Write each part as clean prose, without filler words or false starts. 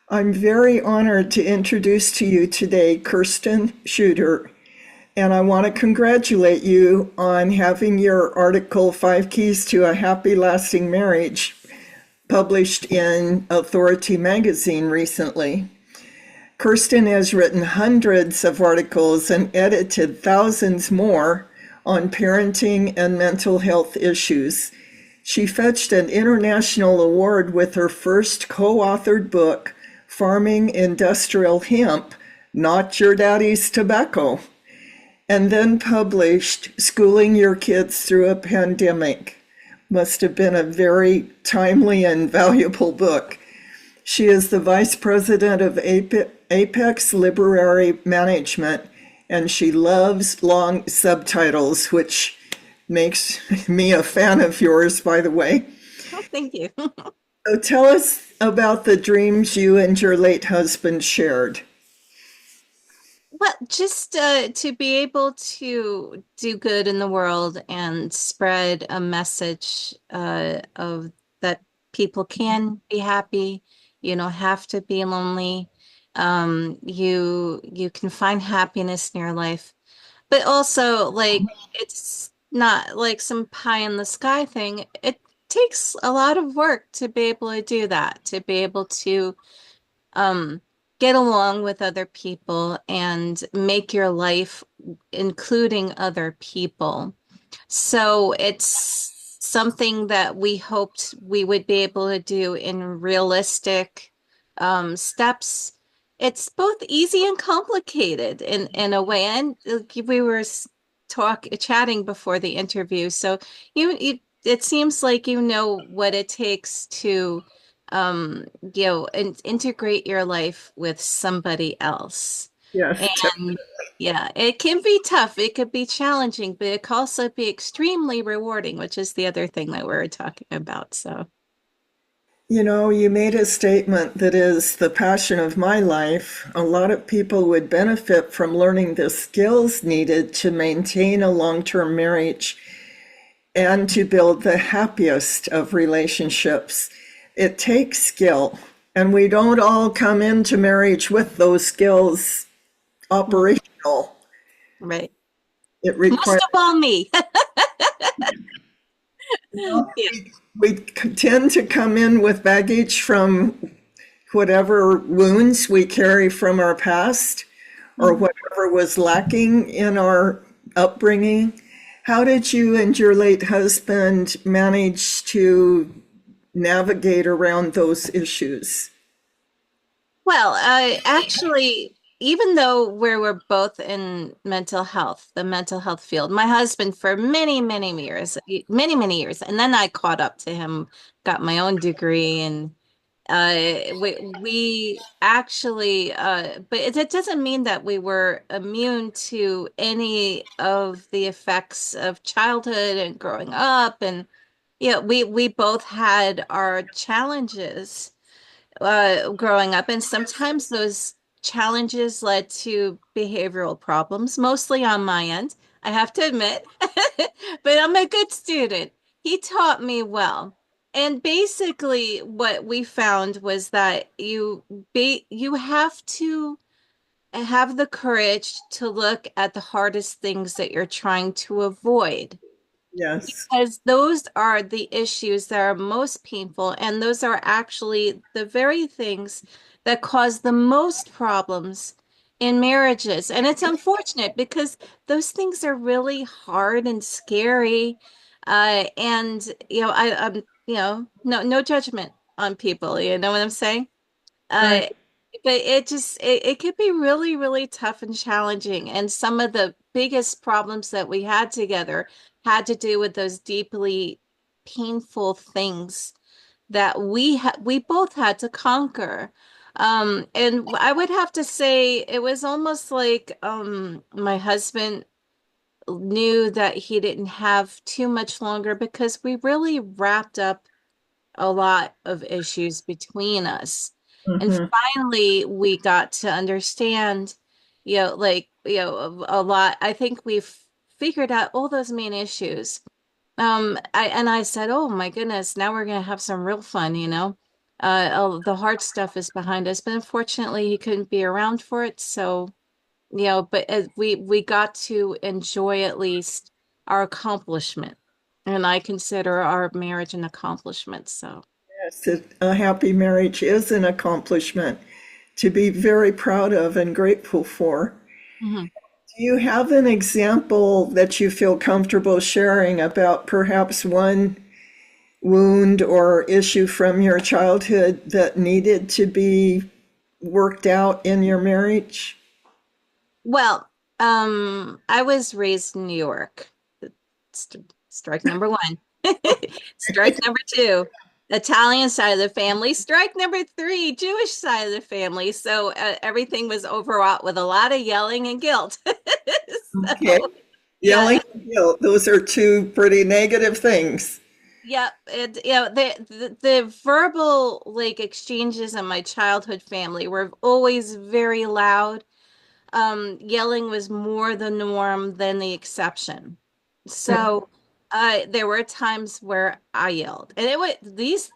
I'm very honored to introduce to you today Kirsten Schuter, and I want to congratulate you on having your article, Five Keys to a Happy Lasting Marriage, published in Authority magazine recently. Kirsten has written hundreds of articles and edited thousands more on parenting and mental health issues. She fetched an international award with her first co-authored book, Farming Industrial Hemp, Not Your Daddy's Tobacco, and then published Schooling Your Kids Through a Pandemic. Must have been a very timely and valuable book. She is the vice president of Apex Literary Management, and she loves long subtitles, which makes me a fan of yours, by the way. Oh, thank you. So tell us about the dreams you and your late husband shared. Well, just to be able to do good in the world and spread a message of that people can be happy, you don't have to be lonely. You can find happiness in your life, but also like it's not like some pie in the sky thing. It takes a lot of work to be able to do that, to be able to um, get along with other people and make your life including other people. So it's something that we hoped we would be able to do in realistic steps. It's both easy and complicated in a way. And we were chatting before the interview. So it seems like you know what it takes to and integrate your life with somebody else. Yes, And yeah, it can be tough. It could be challenging, but it can also be extremely rewarding, which is the other thing that we were talking about. So, you made a statement that is the passion of my life. A lot of people would benefit from learning the skills needed to maintain a long term marriage and to build the happiest of relationships. It takes skill, and we don't all come into marriage with those skills operational. right. It Most requires, of all me. Yeah. we tend to come in with baggage from whatever wounds we carry from our past or Mhm. whatever was lacking in our upbringing. How did you and your late husband manage to navigate around those issues? Well, actually, even though we were both in mental health, the mental health field, my husband for many years, and then I caught up to him, got my own degree, and we actually, but it doesn't mean that we were immune to any of the effects of childhood and growing up, and yeah, we both had our challenges growing up, and sometimes those challenges led to behavioral problems, mostly on my end, I have to admit. But I'm a good student. He taught me well. And basically, what we found was that you have to have the courage to look at the hardest things that you're trying to avoid Yes. because those are the issues that are most painful, and those are actually the very things that cause the most problems in marriages. And it's unfortunate because those things are really hard and scary. And no judgment on people, you know what I'm saying? Right. Uh, but it could be really, really tough and challenging. And some of the biggest problems that we had together had to do with those deeply painful things that we both had to conquer. And I would have to say it was almost like my husband knew that he didn't have too much longer because we really wrapped up a lot of issues between us. And Hmm. finally, we got to understand, a lot. I think we've figured out all those main issues. I said, "Oh my goodness, now we're gonna have some real fun," you know. the hard stuff is behind us, but unfortunately he couldn't be around for it. So, but we got to enjoy at least our accomplishment. And I consider our marriage an accomplishment. So, Yes, a happy marriage is an accomplishment to be very proud of and grateful for. mhm. Do you have an example that you feel comfortable sharing about perhaps one wound or issue from your childhood that needed to be worked out in your marriage? Well, I was raised in New York. Strike number one. Strike number two, Italian side of the family. Strike number three, Jewish side of the family. So everything was overwrought with a lot of yelling and guilt. Okay. So, Yelling yeah, and guilt, those are two pretty negative things. yeah, the verbal like exchanges in my childhood family were always very loud. Yelling was more the norm than the exception. So there were times where I yelled, and it was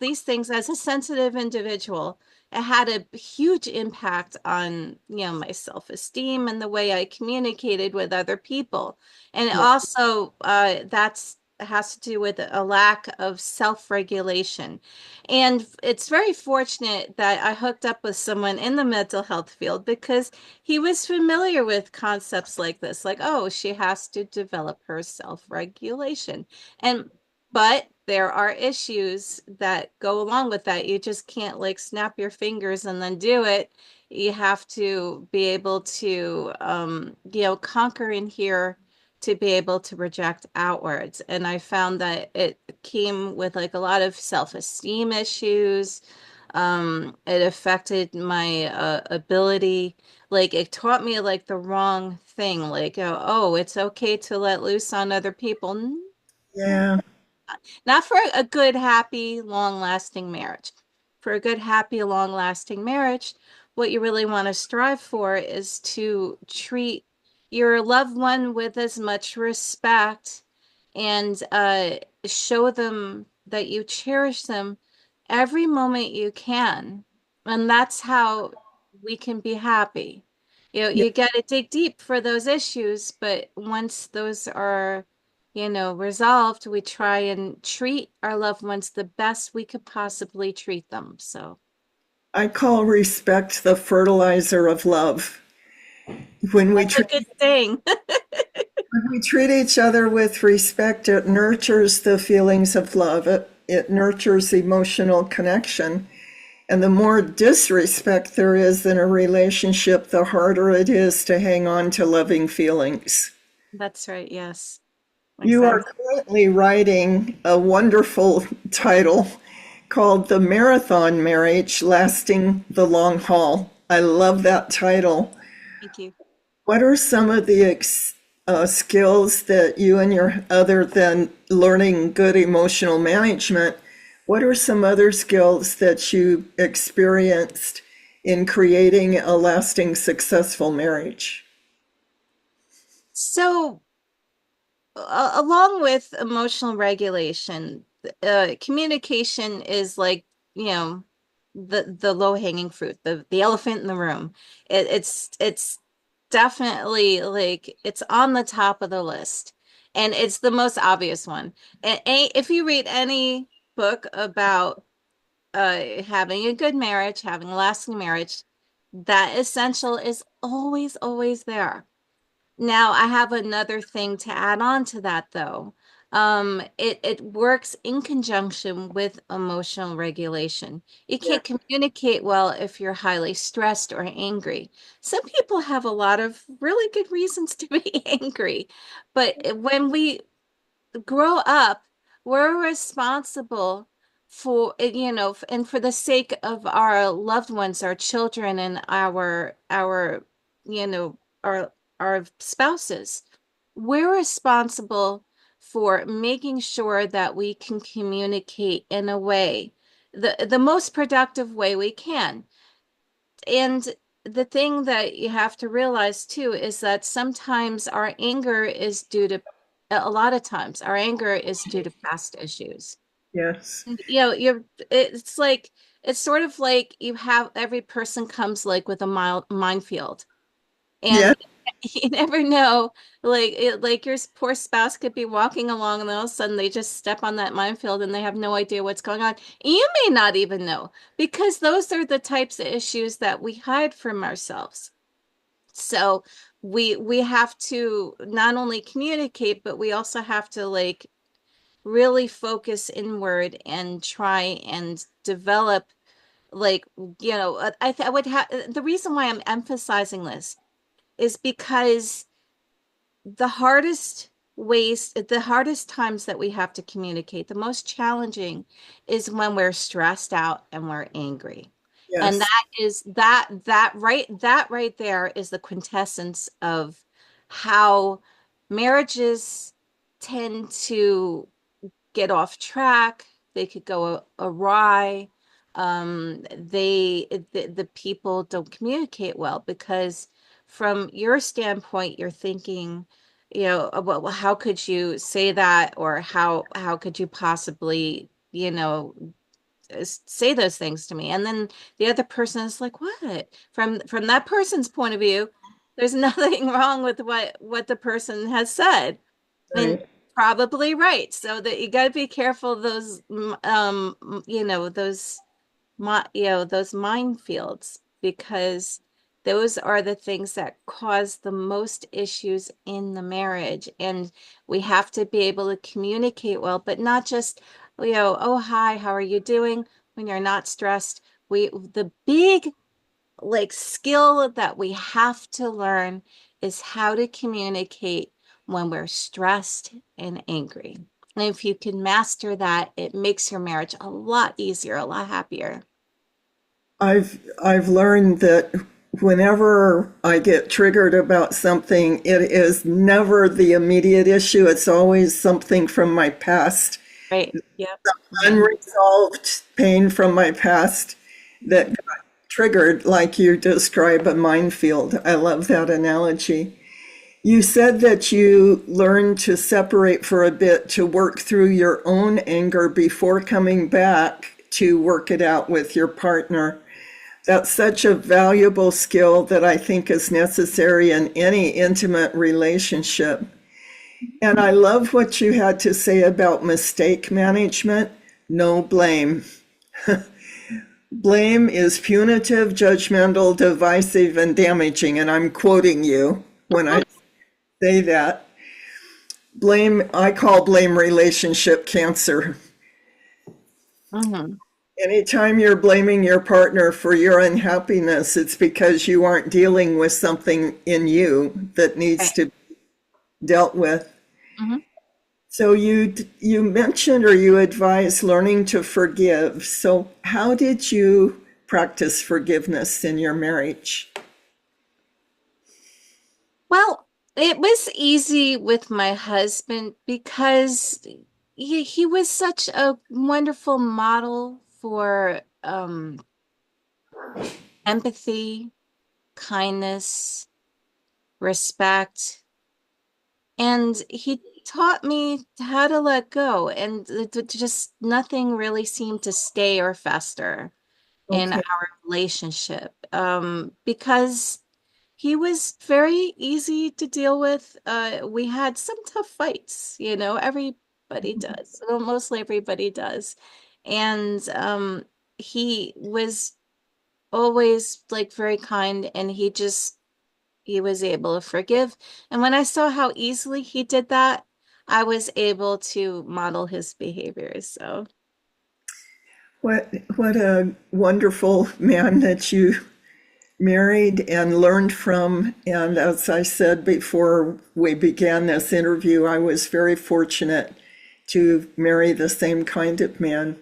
these things as a sensitive individual. It had a huge impact on, my self-esteem and the way I communicated with other people. And Yeah. also, that's has to do with a lack of self-regulation. And it's very fortunate that I hooked up with someone in the mental health field because he was familiar with concepts like this, like, oh, she has to develop her self-regulation. And but there are issues that go along with that. You just can't like snap your fingers and then do it. You have to be able to conquer in here to be able to project outwards. And I found that it came with like a lot of self-esteem issues. It affected my ability, like it taught me like the wrong thing, like oh, it's okay to let loose on other people. Yeah. Not for a good, happy, long-lasting marriage. For a good, happy, long-lasting marriage, what you really want to strive for is to treat your loved one with as much respect and show them that you cherish them every moment you can. And that's how we can be happy. You got to dig deep for those issues, but once those are resolved, we try and treat our loved ones the best we could possibly treat them. So I call respect the fertilizer of love. When we that's a treat, good thing. when we treat each other with respect, it nurtures the feelings of love. It nurtures emotional connection. And the more disrespect there is in a relationship, the harder it is to hang on to loving feelings. That's right. Yes, You are exactly. currently writing a wonderful title called The Marathon Marriage Lasting the Long Haul. I love that title. Thank you. What are some of the skills that you and your, other than learning good emotional management, what are some other skills that you experienced in creating a lasting, successful marriage? So, along with emotional regulation, communication is like, you know, the low-hanging fruit, the elephant in the room. It's definitely like it's on the top of the list, and it's the most obvious one. And if you read any book about having a good marriage, having a lasting marriage, that essential is always, always there. Now, I have another thing to add on to that though. It works in conjunction with emotional regulation. You Yeah, can't communicate well if you're highly stressed or angry. Some people have a lot of really good reasons to be angry, but when we grow up, we're responsible for, and for the sake of our loved ones, our children, and you know, our spouses, we're responsible for making sure that we can communicate in a way, the most productive way we can. And the thing that you have to realize too is that sometimes our anger is due to, a lot of times, our anger is due to past issues. yes. You're, it's like it's sort of like you have every person comes like with a minefield. Yeah. And you never know, like your poor spouse could be walking along and all of a sudden they just step on that minefield and they have no idea what's going on. And you may not even know because those are the types of issues that we hide from ourselves. So we have to not only communicate, but we also have to like really focus inward and try and develop like, I would have the reason why I'm emphasizing this is because the hardest times that we have to communicate, the most challenging is when we're stressed out and we're angry. And Yes. that right there is the quintessence of how marriages tend to get off track. They could go awry. The people don't communicate well because from your standpoint, you're thinking, well, how could you say that, or how could you possibly, say those things to me? And then the other person is like, what? From that person's point of view, there's nothing wrong with what the person has said. And Right. probably right. So that you got to be careful of those, those, those minefields because those are the things that cause the most issues in the marriage. And we have to be able to communicate well, but not just, oh, hi, how are you doing? When you're not stressed. The big like skill that we have to learn is how to communicate when we're stressed and angry. And if you can master that, it makes your marriage a lot easier, a lot happier. I've learned that whenever I get triggered about something, it is never the immediate issue. It's always something from my past, Right. Yep. Mhm. unresolved pain from my past that got triggered, like you describe a minefield. I love that analogy. You said that you learned to separate for a bit to work through your own anger before coming back to work it out with your partner. That's such a valuable skill that I think is necessary in any intimate relationship. And I love what you had to say about mistake management. No blame. Blame is punitive, judgmental, divisive, and damaging. And I'm quoting you when I say that. Blame, I call blame relationship cancer. Mhm. Anytime you're blaming your partner for your unhappiness, it's because you aren't dealing with something in you that needs Right. to be dealt with. Mhm. So you mentioned or you advised learning to forgive. So how did you practice forgiveness in your marriage? Well, it was easy with my husband because he was such a wonderful model for empathy, kindness, respect, and he taught me how to let go, and just nothing really seemed to stay or fester in Okay. our relationship. Because he was very easy to deal with. We had some tough fights, everybody does. Well, mostly everybody does. And he was always like very kind and he was able to forgive. And when I saw how easily he did that, I was able to model his behaviors. So, What a wonderful man that you married and learned from. And as I said before we began this interview, I was very fortunate to marry the same kind of man.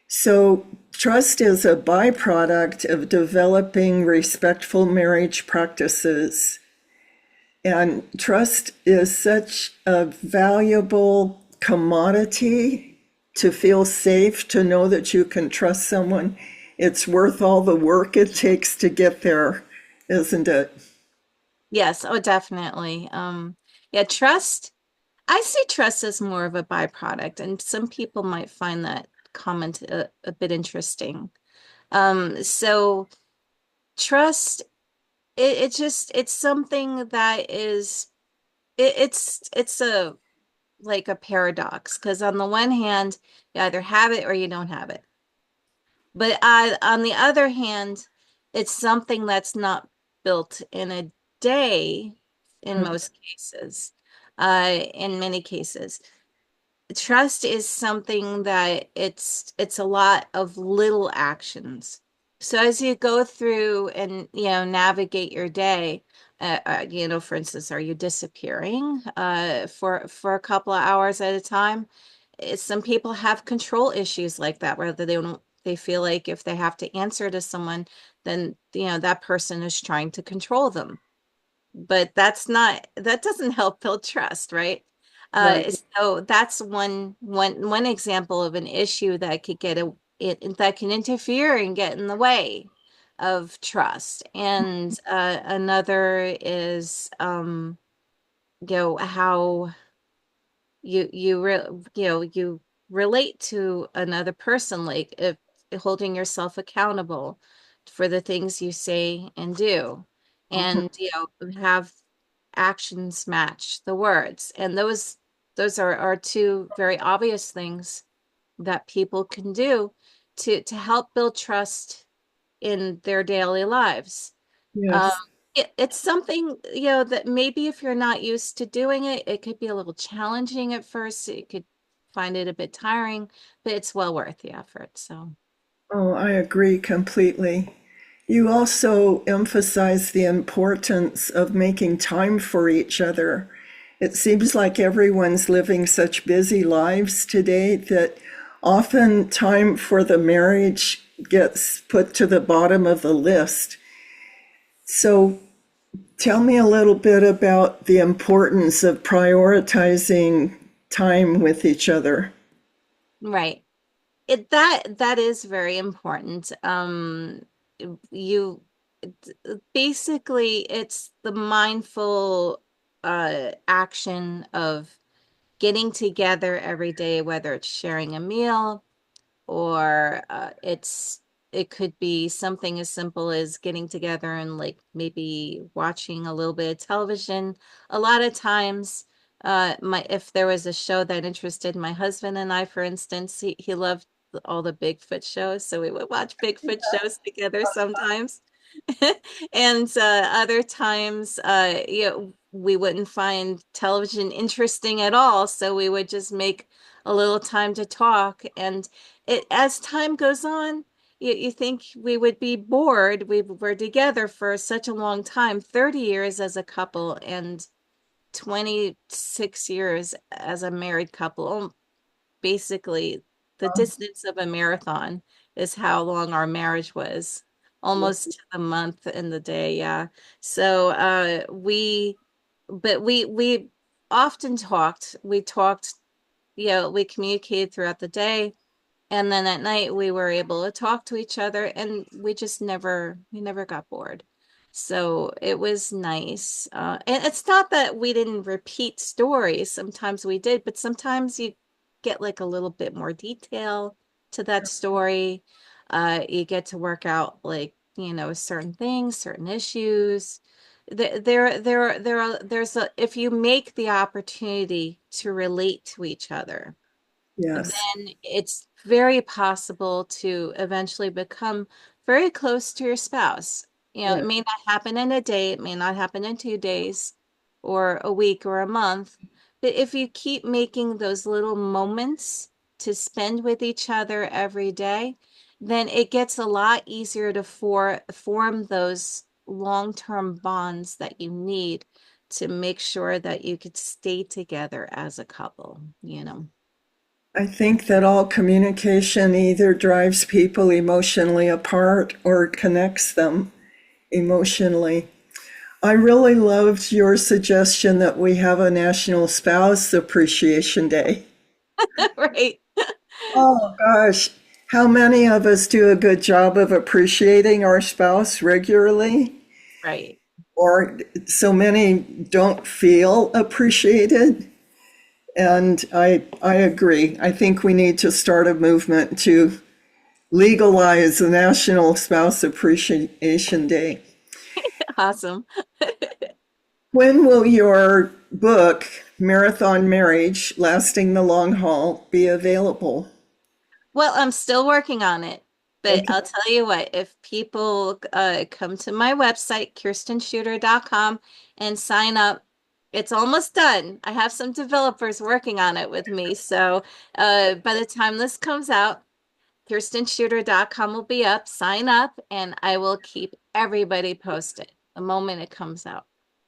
So, trust is a byproduct of developing respectful marriage practices. And trust is such a valuable commodity to feel safe, to know that you can trust someone. It's worth all the work it takes to get there, isn't it? yes, oh, definitely. Yeah, trust. I see trust as more of a byproduct, and some people might find that comment a bit interesting. So trust, it's something that is, it's a like a paradox because on the one hand, you either have it or you don't have it. But on the other hand, it's something that's not built in a day in Yeah. most cases, in many cases. Trust is something that it's a lot of little actions. So as you go through and navigate your day, for instance, are you disappearing for a couple of hours at a time? Some people have control issues like that, where they feel like if they have to answer to someone, then that person is trying to control them, but that doesn't help build trust, right? Right. So that's one example of an issue that could that can interfere and get in the way of trust. And another is how you relate to another person, like if holding yourself accountable for the things you say and do, Mhm. and have actions match the words. And those are two very obvious things that people can do to help build trust in their daily lives. Um, Yes. it's something, that maybe if you're not used to doing it, it could be a little challenging at first. You could find it a bit tiring, but it's well worth the effort. So, Oh, I agree completely. You also emphasize the importance of making time for each other. It seems like everyone's living such busy lives today that often time for the marriage gets put to the bottom of the list. So tell me a little bit about the importance of prioritizing time with each other. right. That is very important. You basically it's the mindful action of getting together every day, whether it's sharing a meal or it could be something as simple as getting together and like maybe watching a little bit of television. A lot of times, my if there was a show that interested my husband and I, for instance, he loved all the Bigfoot shows, so we would watch Bigfoot shows together sometimes. And other times, we wouldn't find television interesting at all, so we would just make a little time to talk. And as time goes on, you think we would be bored. We were together for such a long time, 30 years as a couple and 26 years as a married couple. Basically, the distance of a marathon is how long our marriage was, almost to the month and the day. Yeah. So we often talked. We talked, we communicated throughout the day. And then at night we were able to talk to each other and we never got bored. So it was nice. And it's not that we didn't repeat stories. Sometimes we did, but sometimes you get like a little bit more detail to that story. You get to work out like, certain things, certain issues. If you make the opportunity to relate to each other, Yes. then it's very possible to eventually become very close to your spouse. Yeah. It may not happen in a day, it may not happen in 2 days or a week or a month, but if you keep making those little moments to spend with each other every day, then it gets a lot easier to form those long-term bonds that you need to make sure that you could stay together as a couple. I think that all communication either drives people emotionally apart or connects them emotionally. I really loved your suggestion that we have a National Spouse Appreciation Day. Right. Oh gosh, how many of us do a good job of appreciating our spouse regularly? Right. Or so many don't feel appreciated? And I agree. I think we need to start a movement to legalize the National Spouse Appreciation Day. Awesome. When will your book, Marathon Marriage Lasting the Long Haul, be available? Well, I'm still working on it, but Okay, I'll tell you what, if people come to my website, kirstenshooter.com, and sign up, it's almost done. I have some developers working on it with me. So by the time this comes out, kirstenshooter.com will be up. Sign up, and I will keep everybody posted the moment it comes out.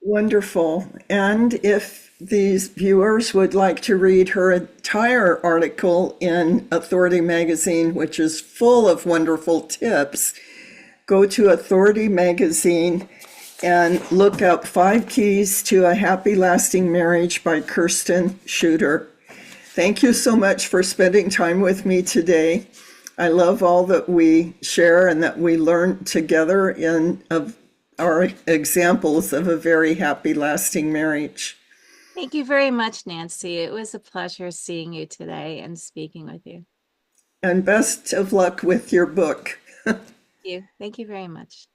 wonderful. And if these viewers would like to read her entire article in Authority Magazine, which is full of wonderful tips, go to Authority Magazine and look up Five Keys to a Happy Lasting Marriage by Kirsten Shooter. Thank you so much for spending time with me today. I love all that we share and that we learn together in of our examples of a very happy, lasting marriage. Thank you very much, Nancy. It was a pleasure seeing you today and speaking with you. And best of luck with your book. Thank you. Thank you very much.